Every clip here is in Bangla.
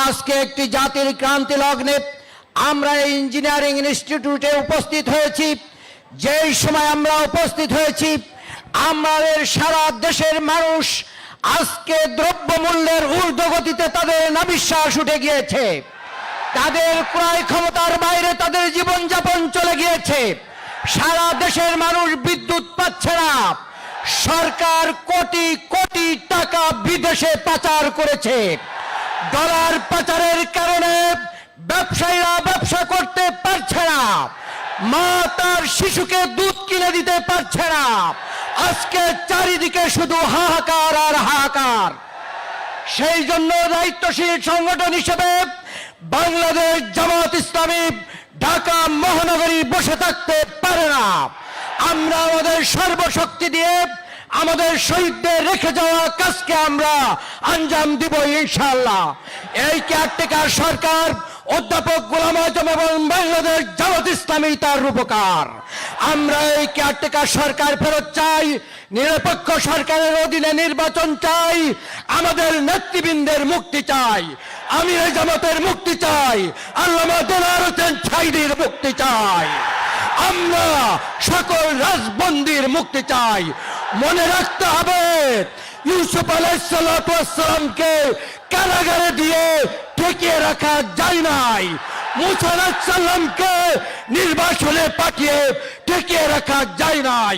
আজকে একটি জাতির ক্রান্তি লগ্নে আমরা ইঞ্জিনিয়ারিং ইনস্টিটিউটে উপস্থিত হয়েছি। যেই সময় আমরা উপস্থিত হয়েছি, আমাদের সারা দেশের মানুষ আজকে দ্রব্যমূল্যের ঊর্ধ্বগতিতে তাদের নাবিশ্বাস উঠে গিয়েছে। তাদের ক্রয় ক্ষমতার বাইরে তাদের জীবনযাপন চলে গিয়েছে। সারা দেশের মানুষ বিদ্যুৎ পাচ্ছে না। সরকার কোটি কোটি টাকা বিদেশে পাচার করেছে। ডলার পাচারের কারণে ব্যবসায়ীরা ব্যবসা করতে পারছে না। মা তার শিশুকে দুধ কিনে দিতে পারছে না। আজকে চারিদিকে শুধু হাহাকার আর হাহাকার। সেই জন্য দায়িত্বশীল সংগঠন হিসেবে বাংলাদেশ জামাত ইসলামী ঢাকা মহানগরী বসে থাকতে পারে না। আমরা আমাদের সর্বশক্তি দিয়ে আমাদের শহীদদের রেখে যাওয়া কাজকে আমরা আঞ্জাম দিব ইনশাআল্লাহ। এই কেয়ারটেকার সরকার অধ্যাপক গোলাম আজম এবং বাংলাদেশ জামাত ইসলামী তার রূপকার। আমরা এই কেয়ারটেকার সরকার ফেরত চাই, নিরপেক্ষ সরকারের অধীনে নির্বাচন চাই, আমাদের নেতৃবৃন্দের মুক্তি চাই, আমিরে জামাতের মুক্তি চাই, আল্লামা দেলাওয়ার হোসেন সাঈদীর মুক্তি চাই, আমরা সকল রাজবন্দীর মুক্তি চাই। মনে রাখতে হবে, ইউসুফ আলাইহিসসালামকে কারাগারে দিয়ে ঠেকিয়ে রাখা যায় নাই। মুসা আলাইহিসসালামকে নির্বাসনে পাঠিয়ে ঠেকিয়ে রাখা যায় নাই।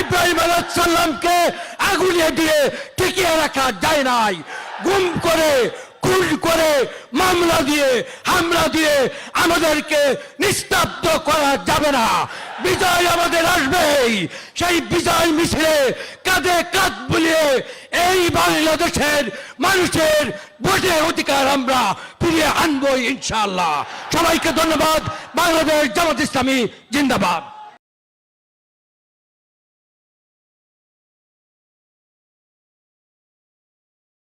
ইব্রাহিম আলাইহিসসালামকে আগুনে দিয়ে ঠেকিয়ে রাখা যায় নাই। গুম করে, খুন করে, মামলা দিয়ে, হামলা দিয়ে আমাদেরকে নিস্তব্ধ করা যাবে না। বিজয় আমাদের আসবেই। সেই বিজয় মিছিলে কাঁধে কাঁধ বুলিয়ে এই বাংলাদেশের মানুষের ভোটের অধিকার আমরা ফিরিয়ে আনবো ইনশাআল্লাহ। সবাইকে ধন্যবাদ। বাংলাদেশ জামাত ইসলামী জিন্দাবাদ।